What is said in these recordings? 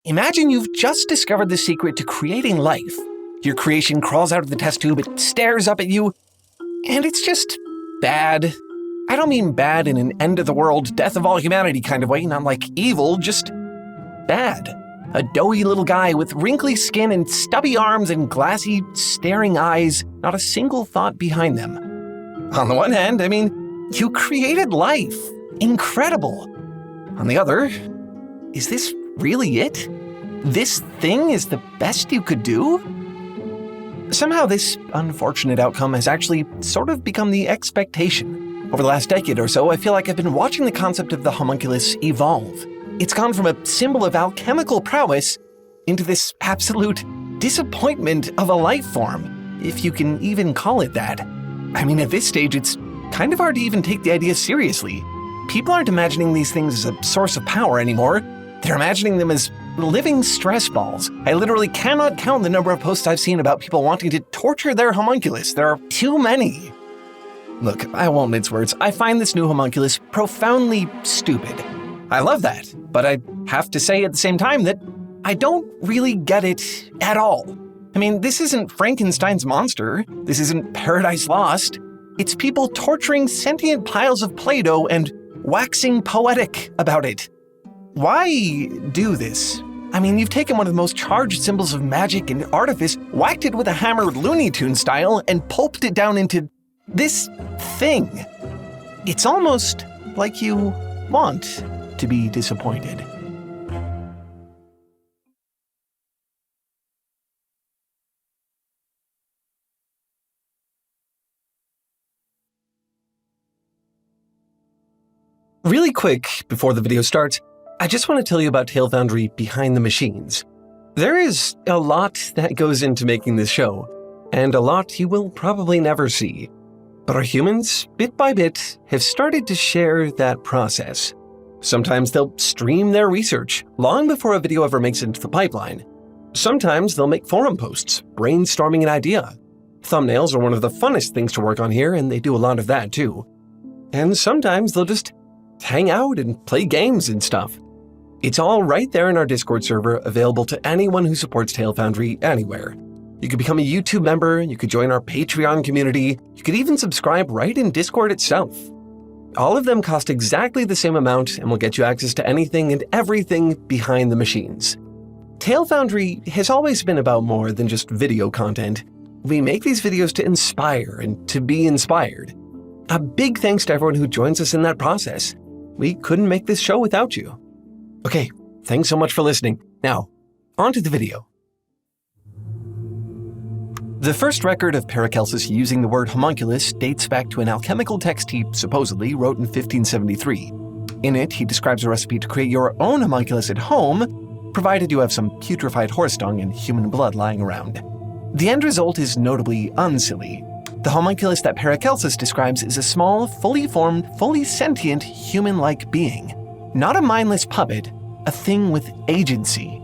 Imagine you've just discovered the secret to creating life. Your creation crawls out of the test tube, it stares up at you, and it's just bad. I don't mean bad in an end-of-the-world, death of all humanity kind of way, not like evil, just bad. A doughy little guy with wrinkly skin and stubby arms and glassy, staring eyes, not a single thought behind them. On the one hand, you created life. Incredible. On the other, is this really it? This thing is the best you could do? Somehow this unfortunate outcome has actually sort of become the expectation. Over the last decade or so, I feel like I've been watching the concept of the homunculus evolve. It's gone from a symbol of alchemical prowess into this absolute disappointment of a life form, if you can even call it that. At this stage, it's kind of hard to even take the idea seriously. People aren't imagining these things as a source of power anymore. They're imagining them as living stress balls. I literally cannot count the number of posts I've seen about people wanting to torture their homunculus. There are too many. Look, I won't mince words. I find this new homunculus profoundly stupid. I love that, but I have to say at the same time that I don't really get it at all. This isn't Frankenstein's monster. This isn't Paradise Lost. It's people torturing sentient piles of Play-Doh and waxing poetic about it. Why do this? You've taken one of the most charged symbols of magic and artifice, whacked it with a hammer Looney Tunes style, and pulped it down into this thing. It's almost like you want to be disappointed. Really quick, before the video starts, I just want to tell you about Foundry behind the machines. There is a lot that goes into making this show, and a lot you will probably never see. But our humans, bit by bit, have started to share that process. Sometimes they'll stream their research, long before a video ever makes it into the pipeline. Sometimes they'll make forum posts, brainstorming an idea. Thumbnails are one of the funnest things to work on here, and they do a lot of that too. And sometimes they'll just hang out and play games and stuff. It's all right there in our Discord server, available to anyone who supports Foundry anywhere. You could become a YouTube member, you could join our Patreon community, you could even subscribe right in Discord itself. All of them cost exactly the same amount and will get you access to anything and everything behind the machines. Foundry has always been about more than just video content. We make these videos to inspire and to be inspired. A big thanks to everyone who joins us in that process. We couldn't make this show without you. Okay, thanks so much for listening. Now, on to the video. The first record of Paracelsus using the word homunculus dates back to an alchemical text he supposedly wrote in 1573. In it, he describes a recipe to create your own homunculus at home, provided you have some putrefied horse dung and human blood lying around. The end result is notably unsilly. The homunculus that Paracelsus describes is a small, fully formed, fully sentient, human-like being. Not a mindless puppet, a thing with agency.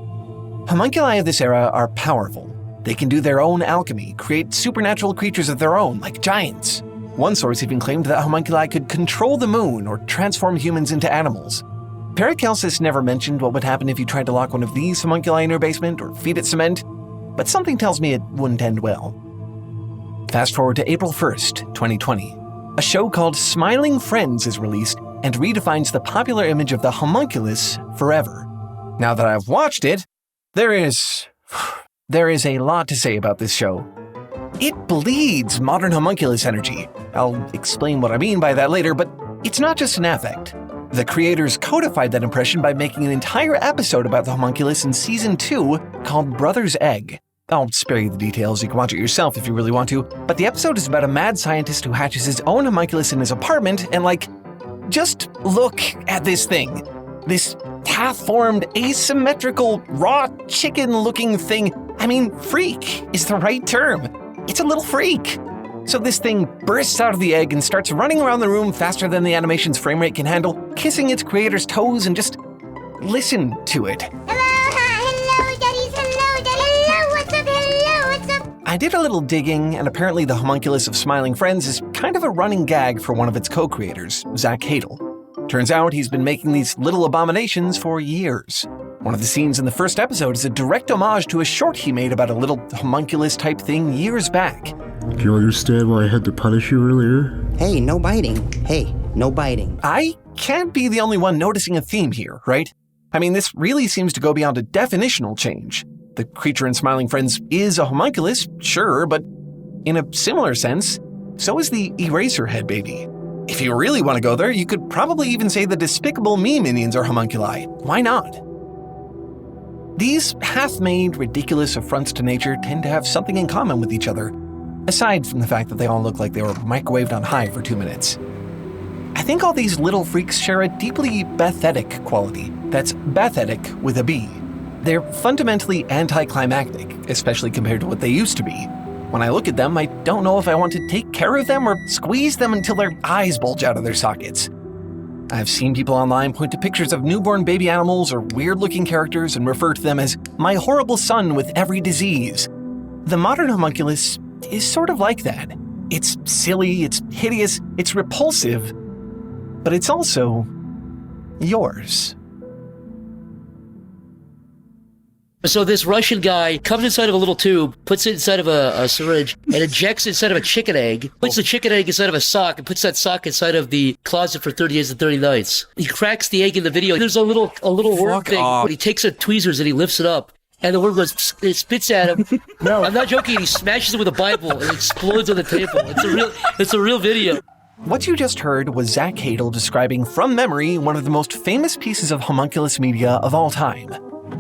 Homunculi of this era are powerful. They can do their own alchemy, create supernatural creatures of their own, like giants. One source even claimed that homunculi could control the moon or transform humans into animals. Paracelsus never mentioned what would happen if you tried to lock one of these homunculi in your basement or feed it cement, but something tells me it wouldn't end well. Fast forward to April 1st, 2020. A show called Smiling Friends is released and redefines the popular image of the homunculus forever. Now that I've watched it, there is a lot to say about this show. It bleeds modern homunculus energy. I'll explain what I mean by that later, but it's not just an affect. The creators codified that impression by making an entire episode about the homunculus in Season 2 called Brother's Egg. I'll spare you the details, you can watch it yourself if you really want to, but the episode is about a mad scientist who hatches his own homunculus in his apartment and just look at this thing. This half-formed, asymmetrical, raw chicken-looking thing. Freak is the right term. It's a little freak. So this thing bursts out of the egg and starts running around the room faster than the animation's frame rate can handle, kissing its creator's toes, and just listen to it. I did a little digging, and apparently the homunculus of Smiling Friends is kind of a running gag for one of its co-creators, Zach Hadel. Turns out he's been making these little abominations for years. One of the scenes in the first episode is a direct homage to a short he made about a little homunculus-type thing years back. Do you understand why I had to punish you earlier? Hey, no biting. Hey, no biting. I can't be the only one noticing a theme here, right? I mean, this really seems to go beyond a definitional change. The creature in Smiling Friends is a homunculus, sure, but in a similar sense, so is the Eraserhead baby. If you really want to go there, you could probably even say the Despicable Me minions are homunculi. Why not? These half-made, ridiculous affronts to nature tend to have something in common with each other, aside from the fact that they all look like they were microwaved on high for 2 minutes. I think all these little freaks share a deeply bathetic quality. That's bathetic with a B. They're fundamentally anticlimactic, especially compared to what they used to be. When I look at them, I don't know if I want to take care of them or squeeze them until their eyes bulge out of their sockets. I've seen people online point to pictures of newborn baby animals or weird-looking characters and refer to them as my horrible son with every disease. The modern homunculus is sort of like that. It's silly, it's hideous, it's repulsive, but it's also yours. So this Russian guy comes inside of a little tube, puts it inside of a syringe, and injects it inside of a chicken egg, puts the chicken egg inside of a sock, and puts that sock inside of the closet for 30 days and 30 nights. He cracks the egg in the video. There's a little worm thing, but he takes a tweezers and he lifts it up. And the worm goes, it spits at him. No. I'm not joking. He smashes it with a Bible and it explodes on the table. It's a real video. What you just heard was Zach Hadel describing from memory one of the most famous pieces of homunculus media of all time.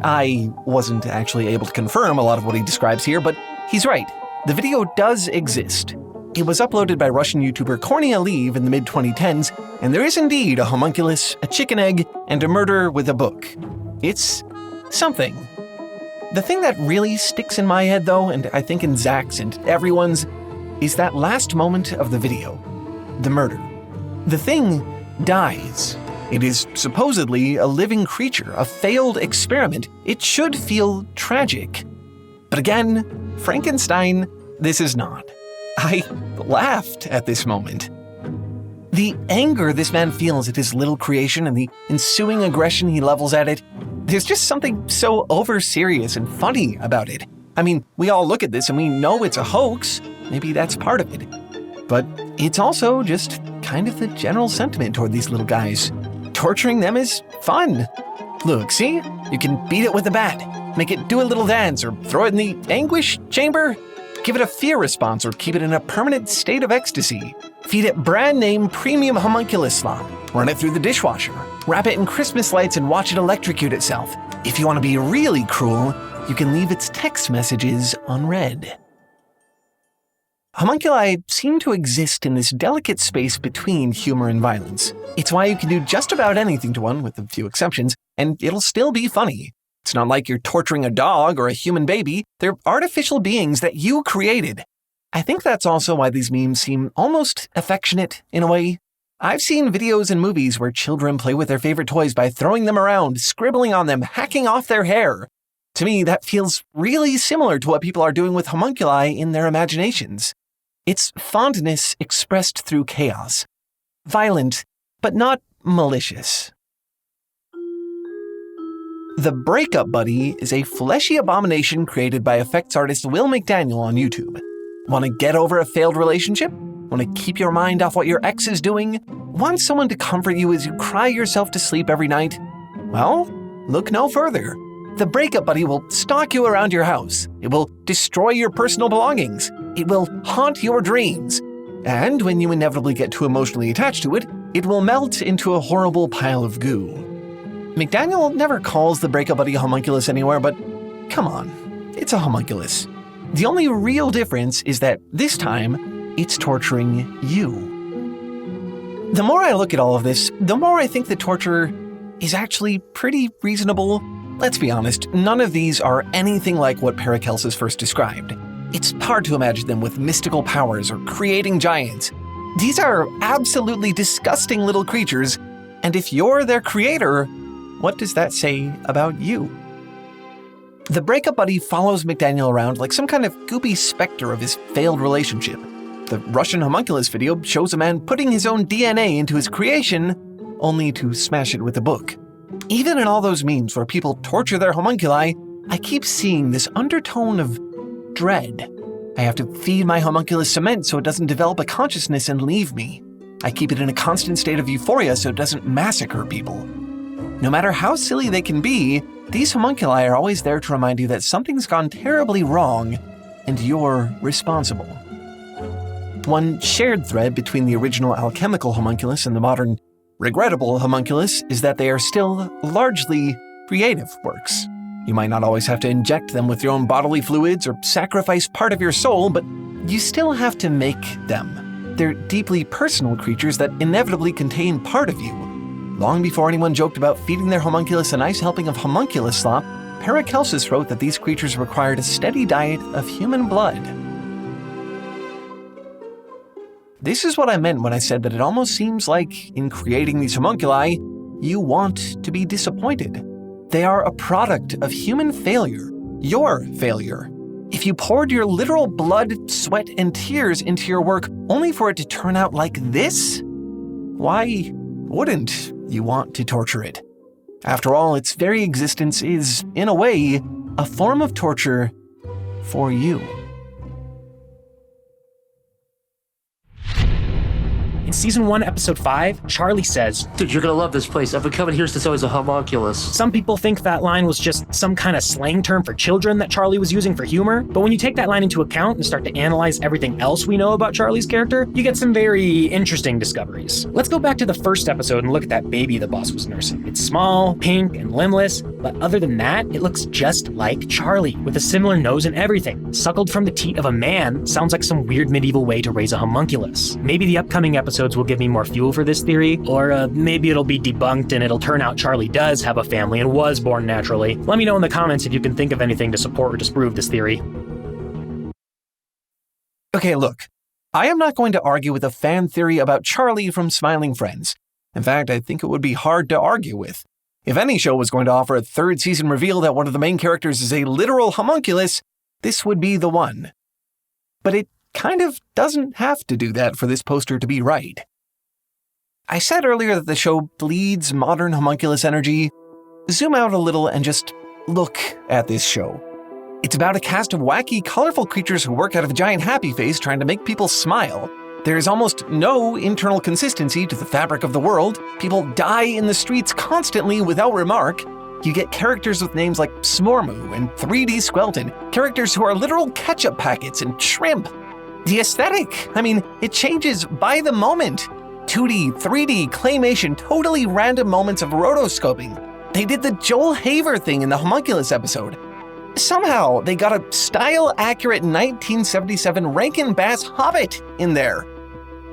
I wasn't actually able to confirm a lot of what he describes here, but he's right. The video does exist. It was uploaded by Russian YouTuber Korina in the mid-2010s, and there is indeed a homunculus, a chicken egg, and a murder with a book. It's something. The thing that really sticks in my head, though, and I think in Zach's and everyone's, is that last moment of the video. The murder. The thing dies. It is supposedly a living creature, a failed experiment. It should feel tragic. But again, Frankenstein, this is not. I laughed at this moment. The anger this man feels at his little creation and the ensuing aggression he levels at it, there's just something so over-serious and funny about it. I mean, we all look at this and we know it's a hoax. Maybe that's part of it. But it's also just kind of the general sentiment toward these little guys. Torturing them is fun. Look, see? You can beat it with a bat, make it do a little dance, or throw it in the anguish chamber. Give it a fear response or keep it in a permanent state of ecstasy. Feed it brand name premium homunculus slop. Run it through the dishwasher. Wrap it in Christmas lights and watch it electrocute itself. If you want to be really cruel, you can leave its text messages unread. Homunculi seem to exist in this delicate space between humor and violence. It's why you can do just about anything to one, with a few exceptions, and it'll still be funny. It's not like you're torturing a dog or a human baby. They're artificial beings that you created. I think that's also why these memes seem almost affectionate in a way. I've seen videos and movies where children play with their favorite toys by throwing them around, scribbling on them, hacking off their hair. To me, that feels really similar to what people are doing with homunculi in their imaginations. It's fondness expressed through chaos. Violent, but not malicious. The Breakup Buddy is a fleshy abomination created by effects artist Will McDaniel on YouTube. Want to get over a failed relationship? Want to keep your mind off what your ex is doing? Want someone to comfort you as you cry yourself to sleep every night? Well, look no further. The Breakup Buddy will stalk you around your house. It will destroy your personal belongings. It will haunt your dreams. And when you inevitably get too emotionally attached to it, it will melt into a horrible pile of goo. McDaniel never calls the Breakup Buddy a homunculus anywhere, but come on, it's a homunculus. The only real difference is that this time, it's torturing you. The more I look at all of this, the more I think the torture is actually pretty reasonable. Let's be honest, none of these are anything like what Paracelsus first described. It's hard to imagine them with mystical powers or creating giants. These are absolutely disgusting little creatures, and if you're their creator, what does that say about you? The Breakup Buddy follows McDaniel around like some kind of goopy specter of his failed relationship. The Russian homunculus video shows a man putting his own DNA into his creation, only to smash it with a book. Even in all those memes where people torture their homunculi, I keep seeing this undertone of dread. I have to feed my homunculus cement so it doesn't develop a consciousness and leave me. I keep it in a constant state of euphoria so it doesn't massacre people. No matter how silly they can be, these homunculi are always there to remind you that something's gone terribly wrong and you're responsible. One shared thread between the original alchemical homunculus and the modern regrettable homunculus is that they are still largely creative works. You might not always have to inject them with your own bodily fluids or sacrifice part of your soul, but you still have to make them. They're deeply personal creatures that inevitably contain part of you. Long before anyone joked about feeding their homunculus a nice helping of homunculus slop, Paracelsus wrote that these creatures required a steady diet of human blood. This is what I meant when I said that it almost seems like, in creating these homunculi, you want to be disappointed. They are a product of human failure, your failure. If you poured your literal blood, sweat, and tears into your work only for it to turn out like this, why wouldn't you want to torture it? After all, its very existence is, in a way, a form of torture for you. In Season 1, Episode 5, Charlie says, Dude, you're gonna love this place. I've been coming here since I was a homunculus. some people think that line was just some kind of slang term for children that Charlie was using for humor, but when you take that line into account and start to analyze everything else we know about Charlie's character, you get some very interesting discoveries. Let's go back to the first episode and look at that baby the boss was nursing. It's small, pink, and limbless, but other than that, it looks just like Charlie, with a similar nose and everything. Suckled from the teat of a man sounds like some weird medieval way to raise a homunculus. Maybe the upcoming episodes will give me more fuel for this theory, or maybe it'll be debunked and it'll turn out Charlie does have a family and was born naturally. Let me know in the comments if you can think of anything to support or disprove this theory. Okay, look, I am not going to argue with a fan theory about Charlie from Smiling Friends. In fact, I think it would be hard to argue with. If any show was going to offer a third season reveal that one of the main characters is a literal homunculus, this would be the one. But it kind of doesn't have to do that for this poster to be right. I said earlier that the show bleeds modern homunculus energy. Zoom out a little and just look at this show. It's about a cast of wacky, colorful creatures who work out of a giant happy face trying to make people smile. There's almost no internal consistency to the fabric of the world. People die in the streets constantly without remark. You get characters with names like Smormu and 3D Squelton, characters who are literal ketchup packets and shrimp. The aesthetic, it changes by the moment. 2D, 3D, claymation, totally random moments of rotoscoping. They did the Joel Haver thing in the Homunculus episode. Somehow, they got a style-accurate 1977 Rankin Bass Hobbit in there.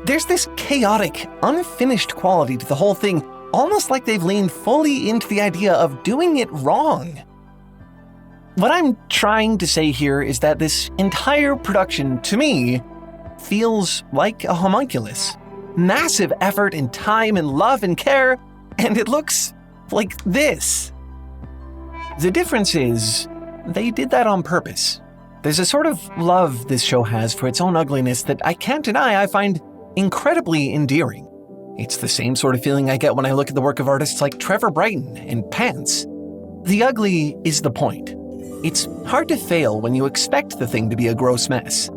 There's this chaotic, unfinished quality to the whole thing, almost like they've leaned fully into the idea of doing it wrong. What I'm trying to say here is that this entire production, to me, feels like a homunculus. Massive effort and time and love and care, and it looks like this. The difference is, they did that on purpose. There's a sort of love this show has for its own ugliness that I can't deny I find incredibly endearing. It's the same sort of feeling I get when I look at the work of artists like Trevor Brighton and Pants. The ugly is the point. It's hard to fail when you expect the thing to be a gross mess.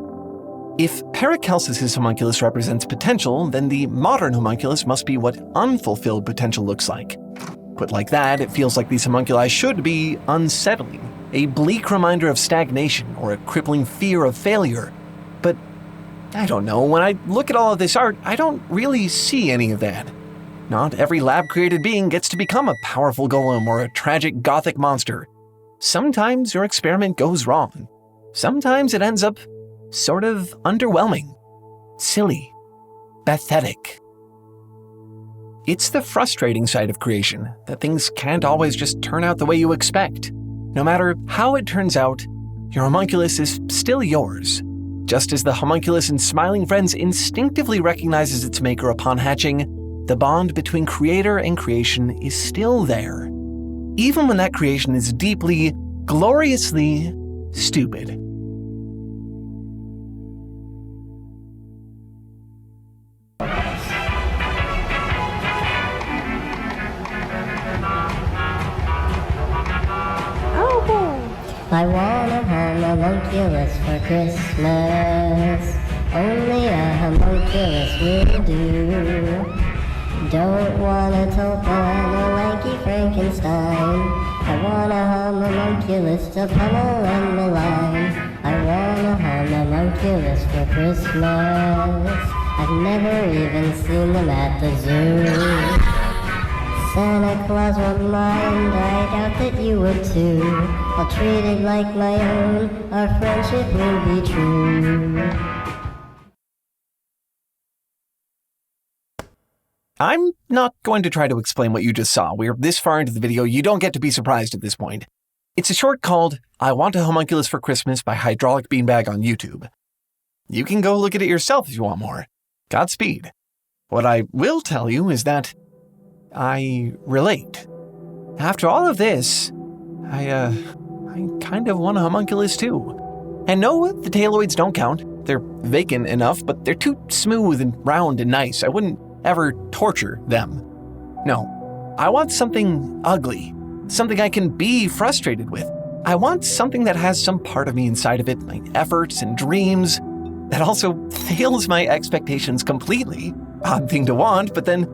If Paracelsus's homunculus represents potential, then the modern homunculus must be what unfulfilled potential looks like. Put like that, it feels like these homunculi should be unsettling, a bleak reminder of stagnation or a crippling fear of failure. But I don't know, when I look at all of this art, I don't really see any of that. Not every lab-created being gets to become a powerful golem or a tragic gothic monster. Sometimes your experiment goes wrong. Sometimes it ends up sort of underwhelming, silly, pathetic. It's the frustrating side of creation, that things can't always just turn out the way you expect. No matter how it turns out, your homunculus is still yours. Just as the homunculus in Smiling Friends instinctively recognizes its maker upon hatching, the bond between creator and creation is still there, even when that creation is deeply, gloriously stupid. I want a homunculus for Christmas. Only a homunculus will do. Don't want a tulpa and a lanky Frankenstein. I want a homunculus to pummel and malign. I want a homunculus for Christmas. I've never even seen them at the zoo. Santa Claus won't mind, I doubt that you would too. I'll treat it like my own, our friendship will be true. I'm not going to try to explain what you just saw. We're this far into the video, you don't get to be surprised at this point. It's a short called I Want a Homunculus for Christmas by Hydraulic Beanbag on YouTube. You can go look at it yourself if you want more. Godspeed. What I will tell you is that I relate. After all of this, I kind of want a homunculus too. And no, the tailoids don't count. They're vacant enough, but they're too smooth and round and nice. I wouldn't ever torture them. No, I want something ugly, something I can be frustrated with. I want something that has some part of me inside of it, my efforts and dreams, that also fails my expectations completely. Odd thing to want, but then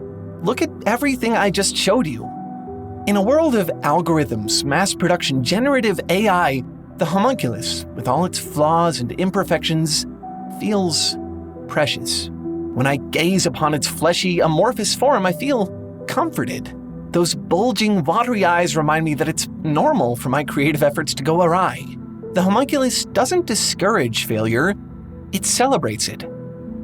look at everything I just showed you. In a world of algorithms, mass production, generative AI, the homunculus, with all its flaws and imperfections, feels precious. When I gaze upon its fleshy, amorphous form, I feel comforted. Those bulging, watery eyes remind me that it's normal for my creative efforts to go awry. The homunculus doesn't discourage failure, it celebrates it.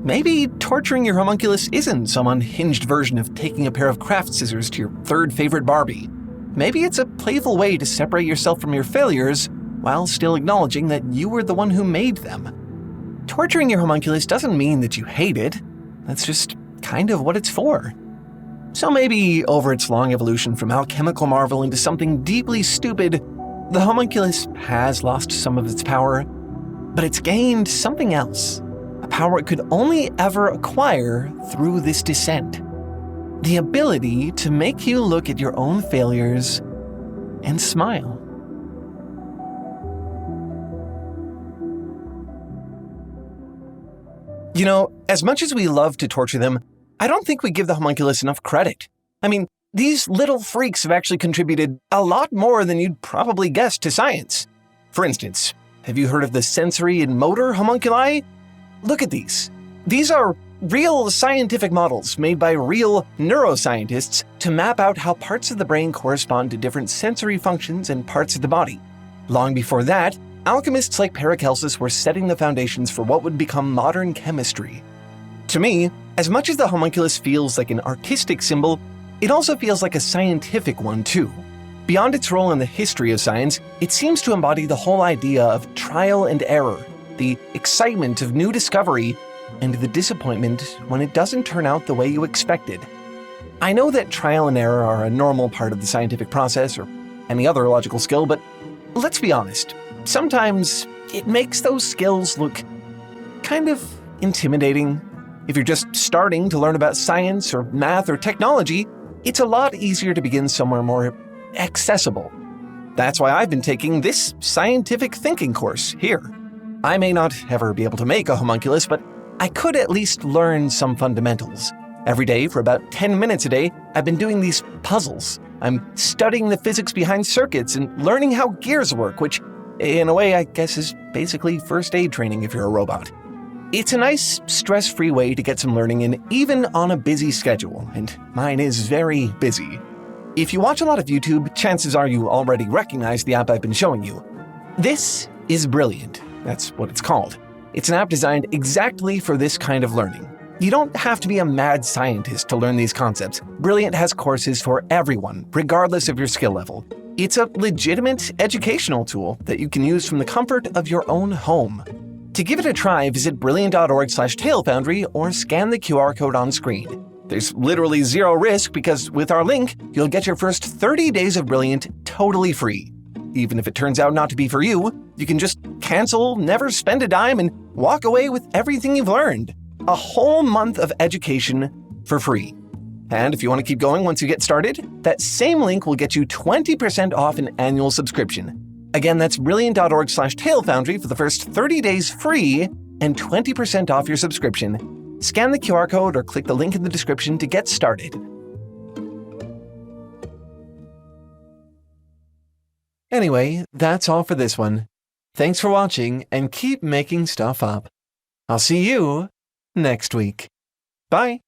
Maybe torturing your homunculus isn't some unhinged version of taking a pair of craft scissors to your third favorite Barbie. Maybe it's a playful way to separate yourself from your failures while still acknowledging that you were the one who made them. Torturing your homunculus doesn't mean that you hate it. That's just kind of what it's for. So maybe over its long evolution from alchemical marvel into something deeply stupid, the homunculus has lost some of its power, but it's gained something else, a power it could only ever acquire through this descent. The ability to make you look at your own failures and smile. You know, as much as we love to torture them, I don't think we give the homunculus enough credit. I mean, these little freaks have actually contributed a lot more than you'd probably guess to science. For instance, have you heard of the sensory and motor homunculi? Look at these. These are real scientific models made by real neuroscientists to map out how parts of the brain correspond to different sensory functions and parts of the body. Long before that, alchemists like Paracelsus were setting the foundations for what would become modern chemistry. To me, as much as the homunculus feels like an artistic symbol, it also feels like a scientific one too. Beyond its role in the history of science, it seems to embody the whole idea of trial and error, the excitement of new discovery, and the disappointment when it doesn't turn out the way you expected. I know that trial and error are a normal part of the scientific process or any other logical skill, but let's be honest. Sometimes it makes those skills look kind of intimidating. If you're just starting to learn about science or math or technology, it's a lot easier to begin somewhere more accessible. That's why I've been taking this scientific thinking course here. I may not ever be able to make a homunculus, but I could at least learn some fundamentals. Every day for about 10 minutes a day, I've been doing these puzzles. I'm studying the physics behind circuits and learning how gears work, which in a way, I guess is basically first aid training if you're a robot. It's a nice, stress-free way to get some learning in, even on a busy schedule, and mine is very busy. If you watch a lot of YouTube, chances are you already recognize the app I've been showing you. This is Brilliant. That's what it's called. It's an app designed exactly for this kind of learning. You don't have to be a mad scientist to learn these concepts. Brilliant has courses for everyone, regardless of your skill level. It's a legitimate educational tool that you can use from the comfort of your own home. To give it a try, visit brilliant.org/tailfoundry or scan the QR code on screen. There's literally zero risk because with our link, you'll get your first 30 days of Brilliant totally free. Even if it turns out not to be for you, you can just cancel, never spend a dime, and walk away with everything you've learned. A whole month of education for free. And if you want to keep going once you get started, that same link will get you 20% off an annual subscription. Again, that's brilliant.org/TaleFoundry for the first 30 days free and 20% off your subscription. Scan the QR code or click the link in the description to get started. Anyway, that's all for this one. Thanks for watching and keep making stuff up. I'll see you next week. Bye.